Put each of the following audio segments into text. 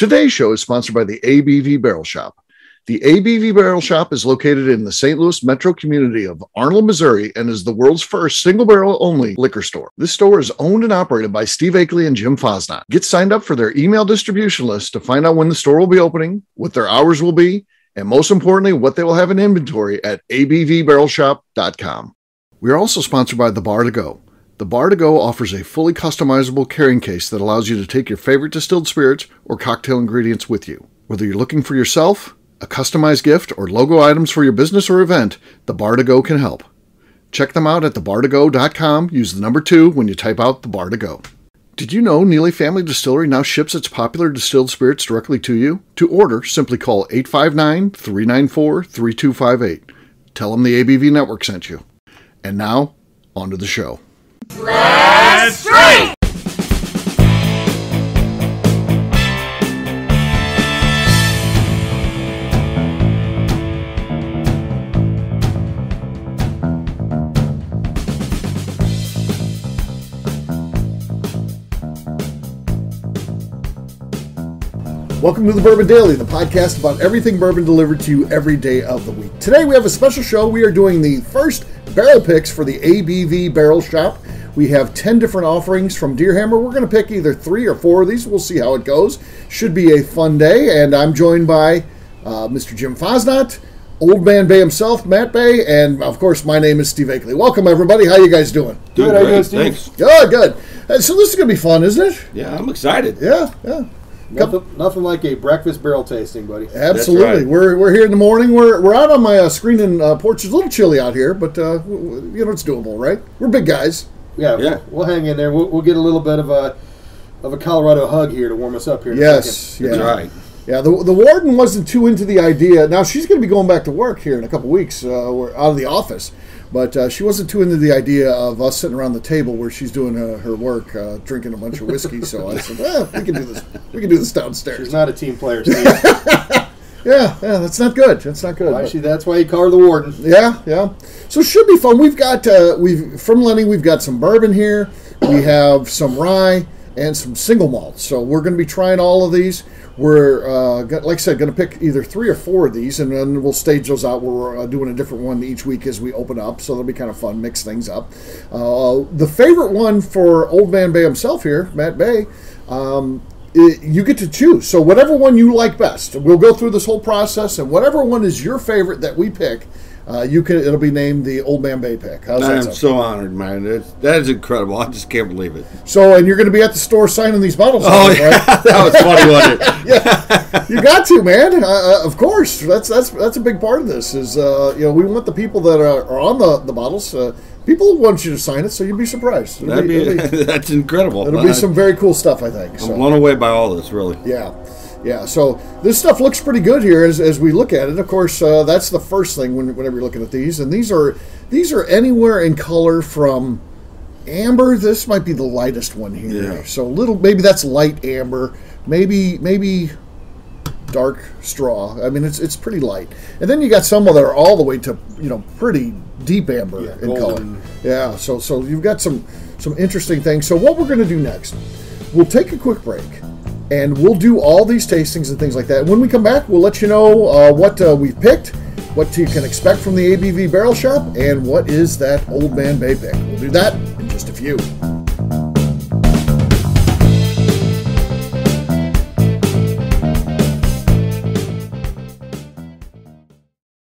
Today's show is sponsored by the ABV Barrel Shop. The ABV Barrel Shop is located in the St. Louis metro community of Arnold, Missouri, and is the world's first single barrel only liquor store. This store is owned and operated by Steve Akeley and Jim Fosnot. Get signed up for their email distribution list to find out when the store will be opening, what their hours will be, and most importantly, what they will have in inventory at abvbarrelshop.com. We are also sponsored by The Bar to Go. The Bar to Go offers a fully customizable carrying case that allows you to take your favorite distilled spirits or cocktail ingredients with you. Whether you're looking for yourself, a customized gift, or logo items for your business or event, The Bar to Go can help. Check them out at thebar2go.com. Use the number 2 when you type out The Bar to Go. Did you know Neely Family Distillery now ships its popular distilled spirits directly to you? To order, simply call 859-394-3258. Tell them the ABV Network sent you. And now, on to the show. Let's drink! Welcome to the Bourbon Daily, the podcast about everything bourbon delivered to you every day of the week. Today we have a special show. We are doing the first barrel picks for the ABV Barrel Shop. We have 10 different offerings from Deerhammer. We're going to pick either 3 or 4 of these. We'll see how it goes. Should be a fun day, and I'm joined by Mr. Jim Fosnot, Old Man Bay himself, Matt Bay, and of course my name is Steve Akeley. Welcome everybody. How you guys doing? Good. How you doing, Steve? Thanks. Good. So this is going to be fun, isn't it? Yeah, I'm excited. Yeah. Nothing like a breakfast barrel tasting, buddy. Absolutely. Right. We're here in the morning. We're out on my screening porch. It's a little chilly out here, but it's doable, right? We're big guys. Yeah. We'll hang in there. We'll get a little bit of a Colorado hug here to warm us up here. Yes. Yeah. That's right. Yeah. The warden wasn't too into the idea. Now she's going to be going back to work here in a couple weeks. We're out of the office. But she wasn't too into the idea of us sitting around the table where she's doing her work, drinking a bunch of whiskey. So I said, we can do this. We can do this downstairs. She's not a team player, Steve. Yeah, that's not good. That's not good. That's why you call her the warden. Yeah. So it should be fun. We've got from Lenny. We've got some bourbon here. We have some rye and some single malts. So we're going to be trying all of these. We're, like I said, going to pick either 3 or 4 of these, and then we'll stage those out. We're doing a different one each week as we open up, so that'll be kind of fun, mix things up. The favorite one for Old Man Bay himself here, Matt Bay, you get to choose. So whatever one you like best, we'll go through this whole process, and whatever one is your favorite that we pick, it'll be named the Old Man Bay pick. How's that sound? I'm so honored, man. That is incredible. I just can't believe it. So, and you're going to be at the store signing these bottles. Oh, yeah. Right? That was funny, wasn't it? Yeah, you got to, man. Of course, that's a big part of this. Is we want the people that are on the bottles. People want you to sign it, so you'd be surprised. That's incredible. It'll be some very cool stuff, I think. I'm blown away by all this, really. Yeah, so this stuff looks pretty good here as we look at it. Of course, that's the first thing whenever you're looking at these. And these are anywhere in color from amber. This might be the lightest one here. Yeah. So maybe that's light amber, maybe dark straw. I mean, it's pretty light. And then you got some that are all the way to pretty deep amber in color. Yeah, so you've got some interesting things. So what we're going to do next, we'll take a quick break. And we'll do all these tastings and things like that. When we come back, we'll let you know what we've picked, what you can expect from the ABV Barrel Shop, and what is that Old Man Bay pick. We'll do that in just a few.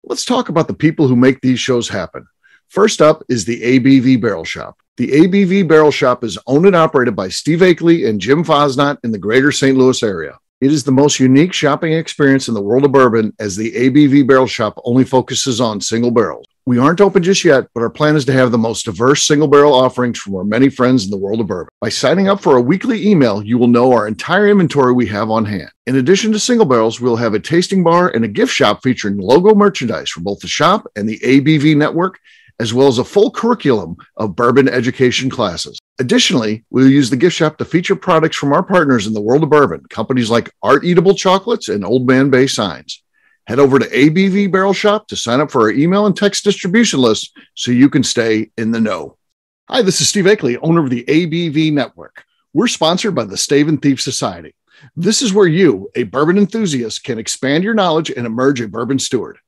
Let's talk about the people who make these shows happen. First up is the ABV Barrel Shop. The ABV Barrel Shop is owned and operated by Steve Akeley and Jim Fosnot in the greater St. Louis area. It is the most unique shopping experience in the world of bourbon, as the ABV Barrel Shop only focuses on single barrels. We aren't open just yet, but our plan is to have the most diverse single barrel offerings from our many friends in the world of bourbon. By signing up for a weekly email, you will know our entire inventory we have on hand. In addition to single barrels, we'll have a tasting bar and a gift shop featuring logo merchandise from both the shop and the ABV network, as well as a full curriculum of bourbon education classes. Additionally, we'll use the gift shop to feature products from our partners in the world of bourbon, companies like Art Eatable Chocolates and Old Man Bay Signs. Head over to ABV Barrel Shop to sign up for our email and text distribution list so you can stay in the know. Hi, this is Steve Akeley, owner of the ABV Network. We're sponsored by the Stave and Thief Society. This is where you, a bourbon enthusiast, can expand your knowledge and emerge a bourbon steward.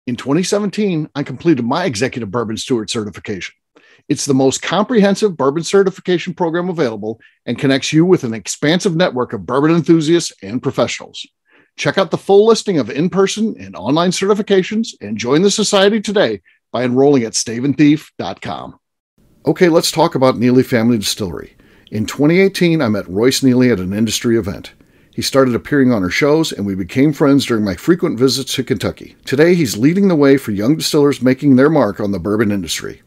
In 2017, I completed my Executive Bourbon Steward certification. It's the most comprehensive bourbon certification program available and connects you with an expansive network of bourbon enthusiasts and professionals. Check out the full listing of in-person and online certifications and join the society today by enrolling at staveandthief.com. Okay, let's talk about Neely Family Distillery. In 2018, I met Royce Neely at an industry event. He started appearing on our shows, and we became friends during my frequent visits to Kentucky. Today, he's leading the way for young distillers making their mark on the bourbon industry.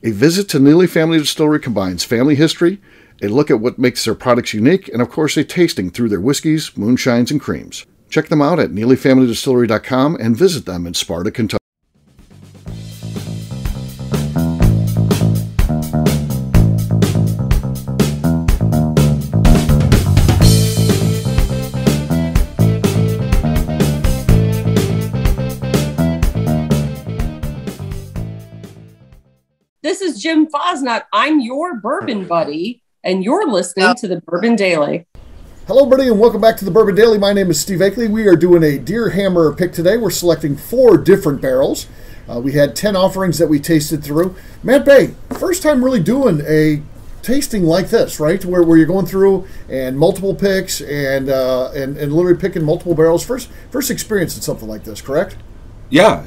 A visit to Neely Family Distillery combines family history, a look at what makes their products unique, and of course a tasting through their whiskeys, moonshines, and creams. Check them out at NeelyFamilyDistillery.com and visit them in Sparta, Kentucky. This is Jim Fosnot. I'm your bourbon buddy, and you're listening to the Bourbon Daily. Hello, everybody, and welcome back to the Bourbon Daily. My name is Steve Akeley. We are doing a Deerhammer pick today. We're selecting 4 different barrels. We had 10 offerings that we tasted through. Matt Bay, first time really doing a tasting like this, right? Where you're going through and multiple picks and literally picking multiple barrels. First experience in something like this, correct? Yeah,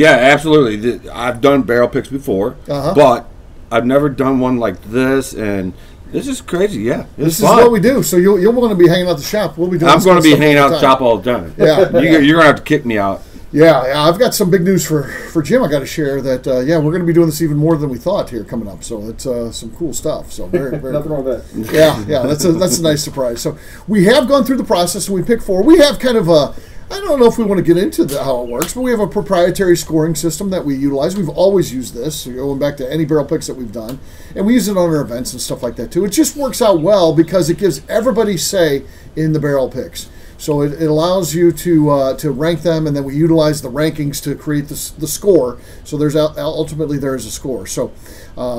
absolutely. I've done barrel picks before, but I've never done one like this, and this is crazy. Yeah, this is what we do. So you'll want to be hanging out the shop. We'll be doing. I'm going to be hanging out the shop all the time. Yeah, you're going to have to kick me out. Yeah, I've got some big news for Jim. I got to share that. We're going to be doing this even more than we thought here coming up. So it's some cool stuff. So very nothing wrong with that. Yeah, that's a nice surprise. So we have gone through the process and we picked 4. We have kind of a. I don't know if we want to get into how it works, but we have a proprietary scoring system that we utilize. We've always used this, going back to any barrel picks that we've done, and we use it on our events and stuff like that too. It just works out well because it gives everybody say in the barrel picks. So it allows you to rank them, and then we utilize the rankings to create the score. So ultimately there is a score. So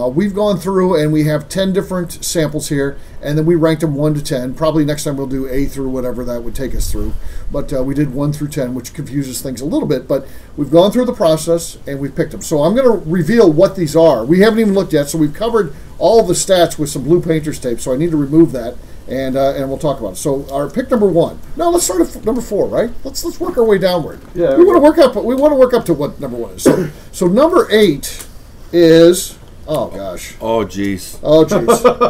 we've gone through and we have 10 different samples here, and then we ranked them 1 to 10. Probably next time we'll do A through whatever that would take us through. But we did 1 through 10, which confuses things a little bit. But we've gone through the process and we've picked them. So I'm going to reveal what these are. We haven't even looked yet, so we've covered all the stats with some blue painter's tape. So I need to remove that. And we'll talk about it. So our pick number 1. No, let's start at number 4, right? Let's work our way downward. Yeah, we want to work up. We want to work up to what number 1 is. So number 8 is. Oh gosh. Oh jeez. Oh jeez.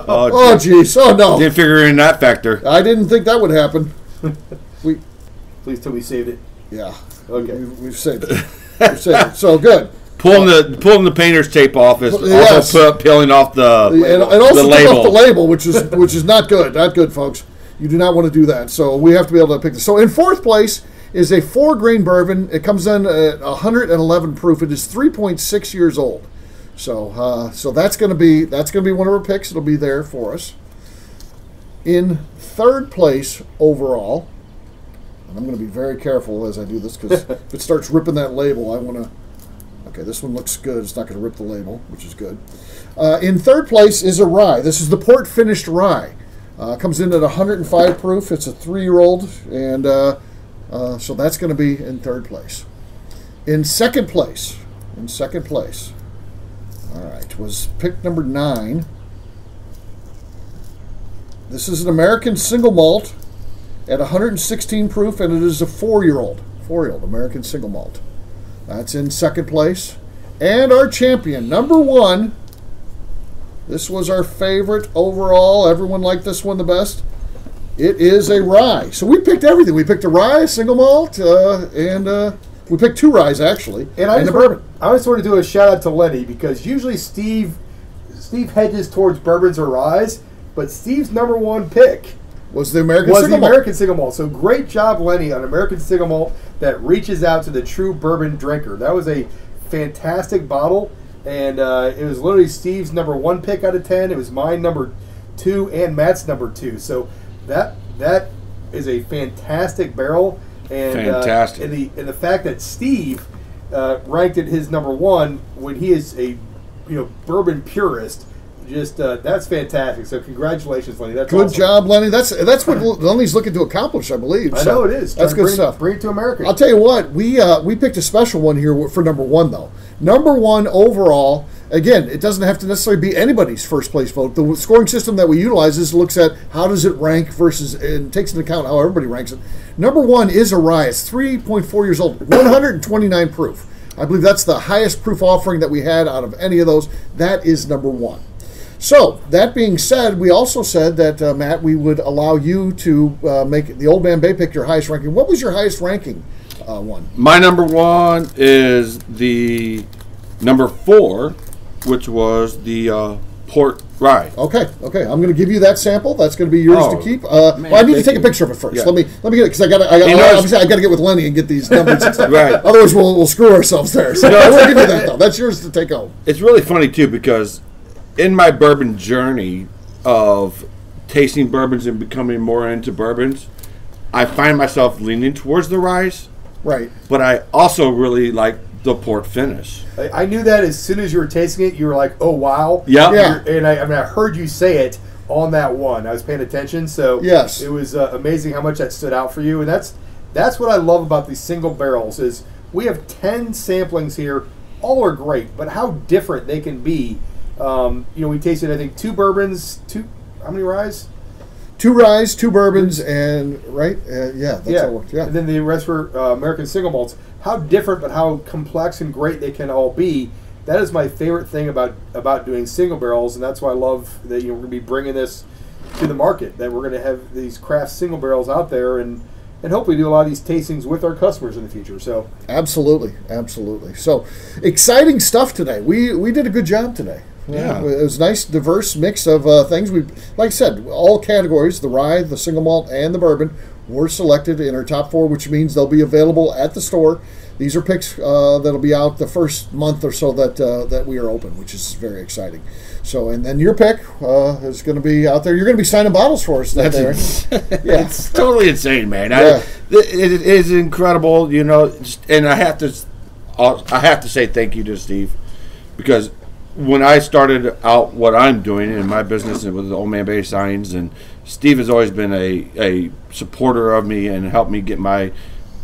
Oh jeez. Oh no. Didn't figure in that factor. I didn't think that would happen. Please tell me saved it. Yeah. Okay. We've saved it. We've saved it. So good. Pulling the painter's tape off is also peeling off the label. Off the label, which is not good. Not good, folks. You do not want to do that. So we have to be able to pick this. So in 4th place is a 4-grain bourbon. It comes in at 111 proof. It is 3.6 years old. So that's going to be one of our picks. It'll be there for us. In 3rd place overall, and I'm going to be very careful as I do this because if it starts ripping that label, I want to. Okay, this one looks good. It's not going to rip the label, which is good. In 3rd place is a rye. This is the port finished rye. Comes in at 105 proof. It's a 3-year-old, and so that's going to be in 3rd place. In second place, all right, was pick number 9. This is an American single malt at 116 proof, and it is a 4-year-old American single malt. That's in 2nd place. And our champion, number 1. This was our favorite overall. Everyone liked this one the best. It is a rye. So we picked everything. We picked a rye, a single malt, and we picked 2 ryes, actually. And I just want to do a shout-out to Lenny, because usually Steve hedges towards bourbons or ryes, but Steve's number 1 pick was the American single malt. So great job, Lenny, on American single malt that reaches out to the true bourbon drinker. That was a fantastic bottle, and it was literally Steve's number 1 pick out of 10. It was mine number 2 and Matt's number 2. So that is a fantastic barrel, and fantastic. And the fact that Steve ranked it his number 1 when he is a bourbon purist. just that's fantastic. So congratulations, Lenny. That's good awesome. job, Lenny. That's what Lenny's looking to accomplish, I believe. I know it is. That's good stuff. Bring it to America. I'll tell you what, we picked a special one here for number one, though. Number one overall. Again, it doesn't have to necessarily be anybody's first place vote. The scoring system that we utilize looks at how does it rank versus, and takes into account how everybody ranks it. Number one is a rye. It's 3.4 years old, 129 proof. I believe that's the highest proof offering that we had out of any of those. That is number one. So, that being said, we also said that, Matt, we would allow you to make the Old Man Bay pick your highest ranking. What was your highest ranking one? My number one is the number 4, which was the Port Rye. Okay. I'm going to give you that sample. That's going to be yours to keep. I need to take a picture of it first. Yeah. Let me get it because I got to get with Lenny and get these numbers and stuff. Right. Otherwise, we'll screw ourselves there. So I will give you that though. That's yours to take home. It's really funny too because in my bourbon journey of tasting bourbons and becoming more into bourbons, I find myself leaning towards the ryes. Right. But I also really like the port finish. I knew that as soon as you were tasting it, you were like, "Oh wow!" Yeah. And I heard you say it on that one. I was paying attention, so yes, it was amazing how much that stood out for you. And that's what I love about these single barrels is we have 10 samplings here. All are great, but how different they can be. We tasted I think 2 bourbons, how many ryes? 2 ryes, 2 bourbons, and right, that's how it worked. Yeah, and then the rest were American single malts. How different, but how complex and great they can all be. That is my favorite thing about doing single barrels, and that's why I love that we're going to be bringing this to the market. That we're going to have these craft single barrels out there, and hopefully do a lot of these tastings with our customers in the future. So absolutely. So exciting stuff today. We did a good job today. Yeah. It was a nice, diverse mix of things. We, like I said, all categories, the rye, the single malt, and the bourbon, were selected in our top 4, which means they'll be available at the store. These are picks that'll be out the first month or so that we are open, which is very exciting. So, and then your pick is going to be out there. You're going to be signing bottles for us that day. It's totally insane, man. Yeah. It is incredible, and I have to say thank you to Steve because when I started out what I'm doing in my business with the Old Man Bay signs, and Steve has always been a supporter of me and helped me get my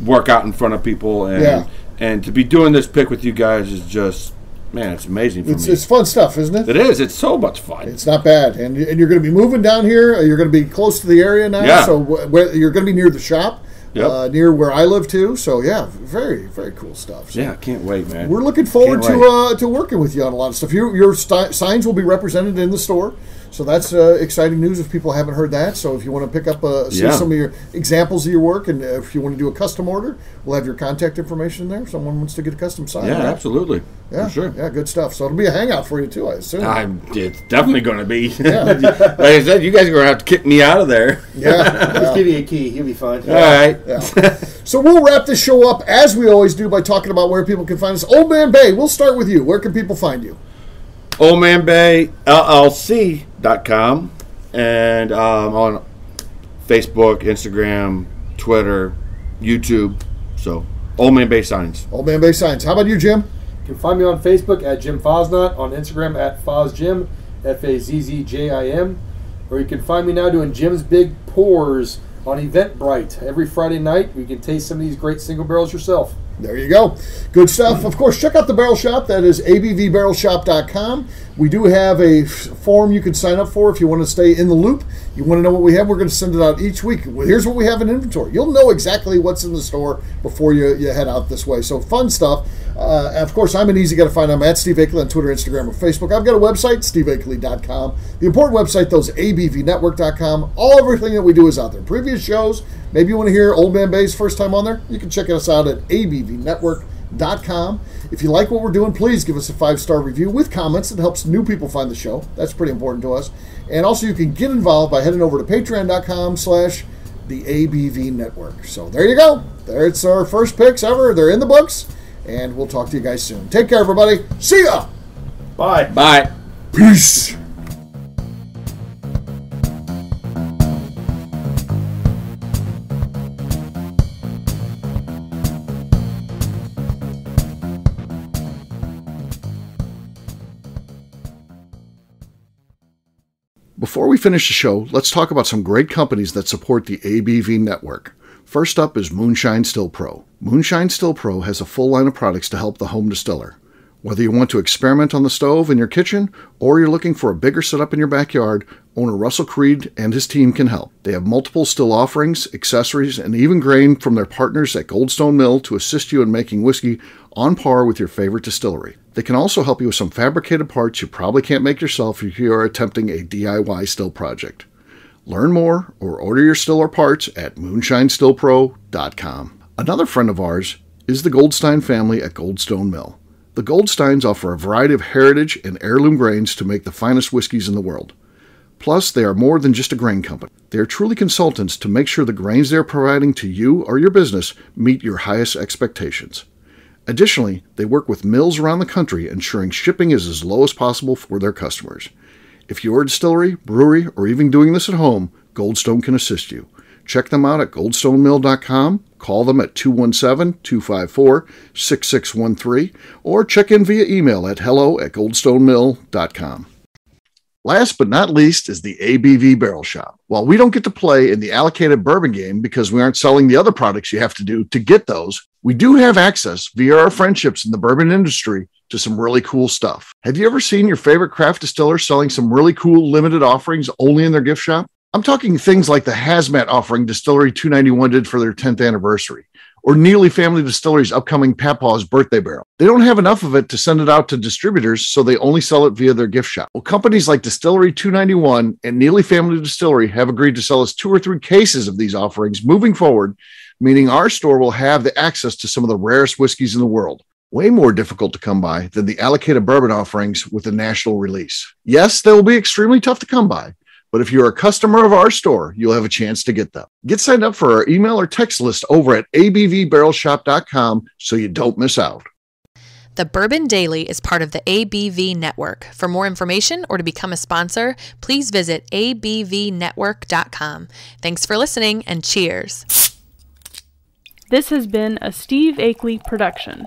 work out in front of people, and to be doing this pick with you guys is just, man, it's amazing for me. It's fun stuff, isn't it? It is. It's so much fun. It's not bad, and you're going to be moving down here. You're going to be close to the area now, so you're going to be near the shop. Yep. Near where I live too, so very, very cool stuff. So yeah, can't wait, man. We're looking forward to working with you on a lot of stuff. Your signs will be represented in the store, so that's exciting news if people haven't heard that. So if you want to pick up see some of your examples of your work, and if you want to do a custom order, we'll have your contact information there. If someone wants to get a custom sign. Yeah, absolutely. Yeah, for sure. Yeah, good stuff. So it'll be a hangout for you too, I assume. It's definitely going to be. Yeah. Like I said, you guys are going to have to kick me out of there. Yeah. Just give you a key. You'll be fine. All right. Yeah. So we'll wrap this show up as we always do by talking about where people can find us. Old Man Bay, we'll start with you. Where can people find you? oldmanbayllc.com and on Facebook, Instagram, Twitter, YouTube. So Old Man Bay Signs. Old Man Bay Signs. How about you, Jim? You can find me on Facebook at Jim Fosnot, on Instagram at FozJim, FAZZJIM, or you can find me now doing Jim's Big Pours on Eventbrite. Every Friday night, you can taste some of these great single barrels yourself. There you go. Good stuff. Of course, check out the Barrel Shop. That is abvbarrelshop.com. We do have a form you can sign up for if you want to stay in the loop. You want to know what we have, we're going to send it out each week. Here's what we have in inventory. You'll know exactly what's in the store before you head out this way. So fun stuff. Of course, I'm an easy guy to find. I'm at Steve Akeley on Twitter, Instagram, or Facebook. I've got a website, steveakeley.com. The important website, though, is abvnetwork.com. Everything that we do is out there. Previous shows, maybe you want to hear Old Man Bay's first time on there, you can check us out at abvnetwork.com. If you like what we're doing, please give us a 5-star review with comments. It helps new people find the show. That's pretty important to us. And also, you can get involved by heading over to patreon.com/the ABV Network. So there you go. It's our first picks ever. They're in the books. And we'll talk to you guys soon. Take care, everybody. See ya. Bye. Bye. Peace. Before we finish the show, let's talk about some great companies that support the ABV network. First up is Moonshine Still Pro. Moonshine Still Pro has a full line of products to help the home distiller. Whether you want to experiment on the stove in your kitchen or you're looking for a bigger setup in your backyard, owner Russell Creed and his team can help. They have multiple still offerings, accessories, and even grain from their partners at Goldstone Mill to assist you in making whiskey on par with your favorite distillery. They can also help you with some fabricated parts you probably can't make yourself if you are attempting a DIY still project. Learn more or order your still or parts at moonshinestillpro.com. Another friend of ours is the Goldstein family at Goldstone Mill. The Goldsteins offer a variety of heritage and heirloom grains to make the finest whiskeys in the world. Plus, they are more than just a grain company. They are truly consultants to make sure the grains they are providing to you or your business meet your highest expectations. Additionally, they work with mills around the country, ensuring shipping is as low as possible for their customers. If you're a distillery, brewery, or even doing this at home, Goldstone can assist you. Check them out at goldstonemill.com, call them at 217-254-6613, or check in via email at hello@goldstonemill.com. Last but not least is the ABV Barrel Shop. While we don't get to play in the allocated bourbon game because we aren't selling the other products you have to do to get those, we do have access via our friendships in the bourbon industry to some really cool stuff. Have you ever seen your favorite craft distiller selling some really cool limited offerings only in their gift shop? I'm talking things like the Hazmat offering Distillery 291 did for their 10th anniversary, or Neely Family Distillery's upcoming Papaw's birthday barrel. They don't have enough of it to send it out to distributors, so they only sell it via their gift shop. Well, companies like Distillery 291 and Neely Family Distillery have agreed to sell us 2 or 3 cases of these offerings moving forward, meaning our store will have the access to some of the rarest whiskeys in the world. Way more difficult to come by than the allocated bourbon offerings with a national release. Yes, they will be extremely tough to come by, but if you're a customer of our store, you'll have a chance to get them. Get signed up for our email or text list over at abvbarrelshop.com so you don't miss out. The Bourbon Daily is part of the ABV Network. For more information or to become a sponsor, please visit abvnetwork.com. Thanks for listening and cheers. This has been a Steve Akeley production.